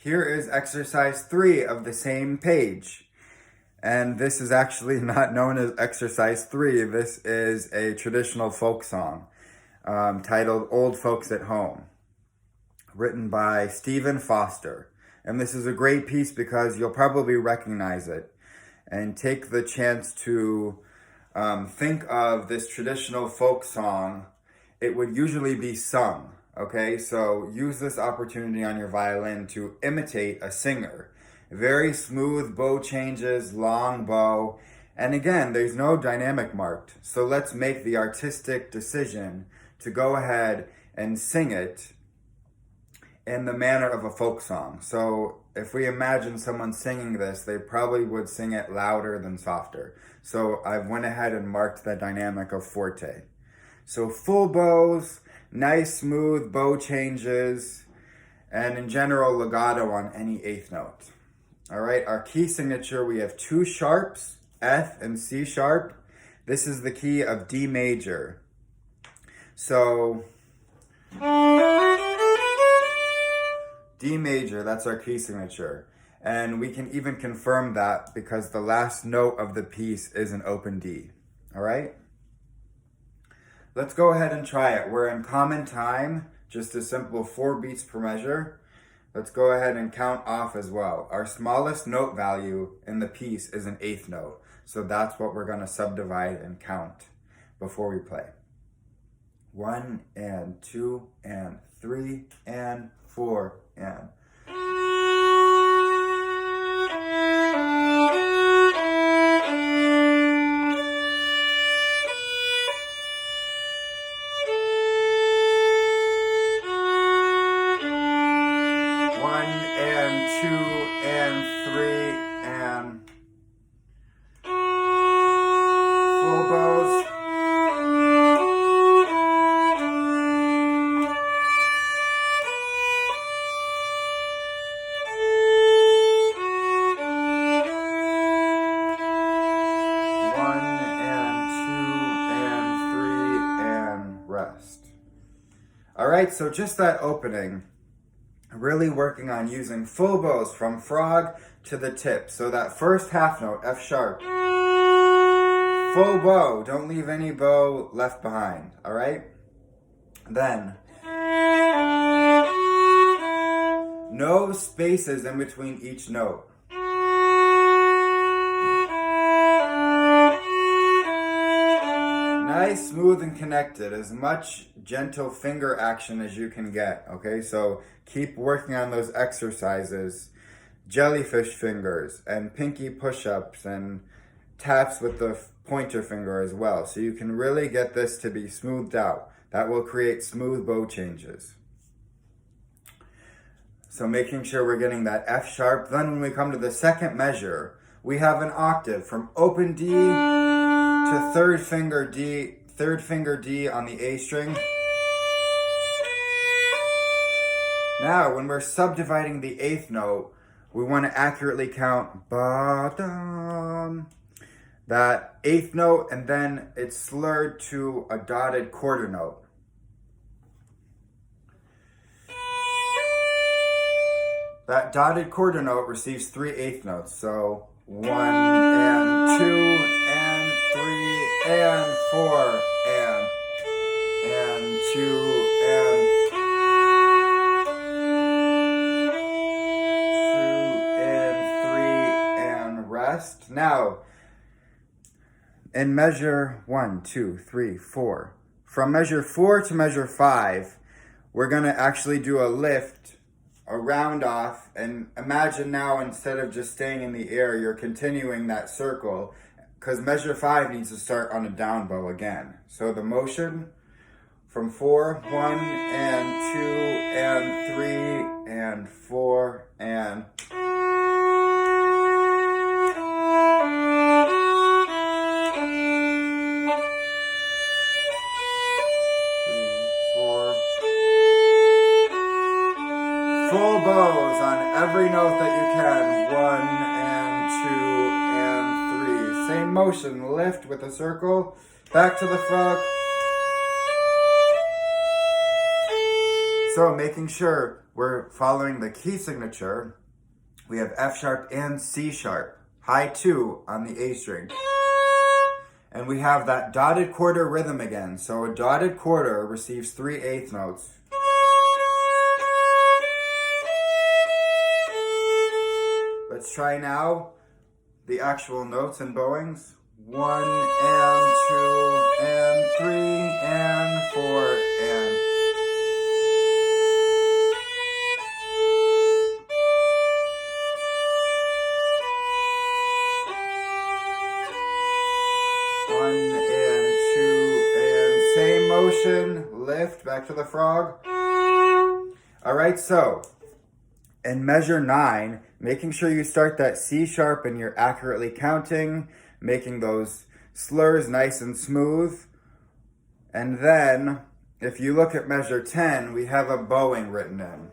Here is exercise 3 of the same page. And this is actually not known as exercise 3. This is a traditional folk song titled Old Folks at Home, written by Stephen Foster. And this is a great piece because you'll probably recognize it and take the chance to think of this traditional folk song. It would usually be sung, okay? So use this opportunity on your violin to imitate a singer. Very smooth bow changes, long bow. And again, there's no dynamic marked. So let's make the artistic decision to go ahead and sing it in the manner of a folk song. So if we imagine someone singing this, they probably would sing it louder than softer. So I went ahead and marked the dynamic of forte. So full bows, nice smooth bow changes, and in general legato on any eighth note. All right, our key signature, we have 2 sharps, F and C sharp. This is the key of D major. So D major, that's our key signature. And we can even confirm that because the last note of the piece is an open D. All right? Let's go ahead and try it. We're in common time, just a simple 4 beats per measure. Let's go ahead and count off as well. Our smallest note value in the piece is an eighth note. So that's what we're gonna subdivide and count before we play. 1 and 2 and 3 and 4 and... full bows. One and 2 and 3 and rest. All right, so just that opening. Really working on using full bows from frog to the tip. So that first half note, F sharp, full bow, don't leave any bow left behind, all right? Then, no spaces in between each note. Nice, smooth, and connected. As much gentle finger action as you can get, okay? So keep working on those exercises. Jellyfish fingers and pinky push-ups and taps with the pointer finger as well. So you can really get this to be smoothed out. That will create smooth bow changes. So making sure we're getting that F sharp. Then when we come to the second measure, we have an octave from open D to third finger D on the A string. Now, when we're subdividing the eighth note, we want to accurately count ba-dum, that eighth note, and then it's slurred to a dotted quarter note. That dotted quarter note receives 3 eighth notes, so 1 and 2 and 3 and 4 and 2 and 3 and rest. Now, in measure 1, 2, 3, 4, from measure 4 to measure 5, we're going to actually do a lift, a round off, and imagine now instead of just staying in the air, you're continuing that circle because measure 5 needs to start on a down bow again. So the motion from 4, 1 and 2 and 3 and 4 and... Full bows on every note that you can. 1 and 2 and 3. Same motion. Lift with a circle. Back to the frog. So making sure we're following the key signature, we have F sharp and C sharp, high 2 on the A string. And we have that dotted quarter rhythm again. So a dotted quarter receives 3/8 notes. Let's try now the actual notes and bowings. 1 and 2 and 3 and 4 and. One and 2 and same motion, lift, back to the frog. All right, so in measure 9, making sure you start that C sharp and you're accurately counting, making those slurs nice and smooth. And then, if you look at measure 10, we have a bowing written in.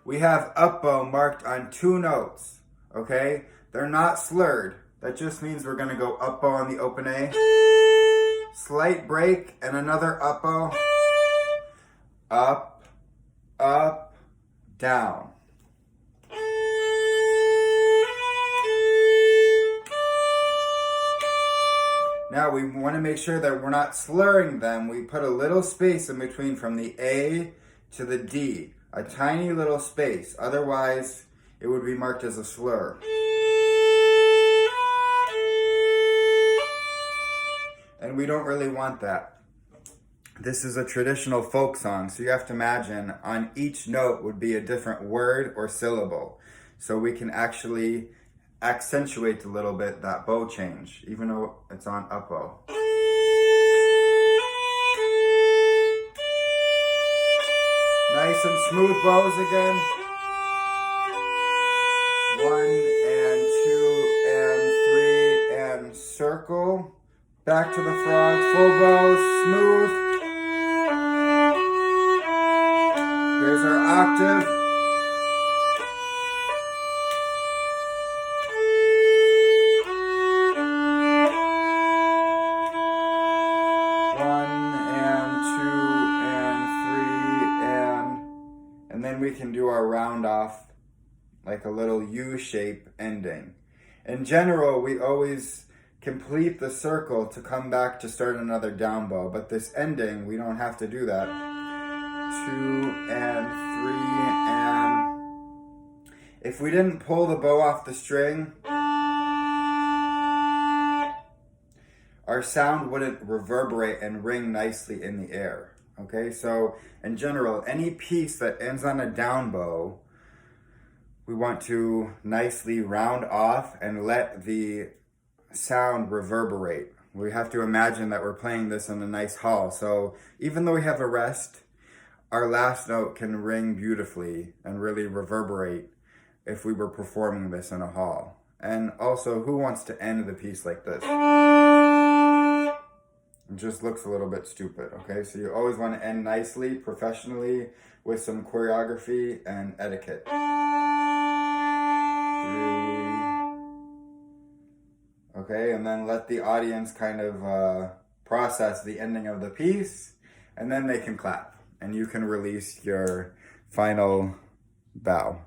We have up bow marked on 2 notes, okay? They're not slurred. That just means we're gonna go up bow on the open A, slight break, and another up bow, up, up, down. Now we want to make sure that we're not slurring them. We put a little space in between from the A to the D, a tiny little space. Otherwise, it would be marked as a slur. And we don't really want that. This is a traditional folk song, so you have to imagine on each note would be a different word or syllable. So we can actually accentuate a little bit that bow change, even though it's on up bow. Nice and smooth bows again. 1 and 2 and 3 and circle. Back to the frog, full bow, smooth. Here's our octave. And then we can do our round off like a little U shape ending. In general, we always complete the circle to come back to start another down bow, but this ending, we don't have to do that. 2 and 3 and. If we didn't pull the bow off the string, our sound wouldn't reverberate and ring nicely in the air. Okay, so in general, any piece that ends on a down bow, we want to nicely round off and let the sound reverberate. We have to imagine that we're playing this in a nice hall. So even though we have a rest, our last note can ring beautifully and really reverberate if we were performing this in a hall. And also, who wants to end the piece like this? It just looks a little bit stupid, okay? So you always want to end nicely, professionally, with some choreography and etiquette. 3. Okay, and then let the audience kind of process the ending of the piece, and then they can clap, and you can release your final bow.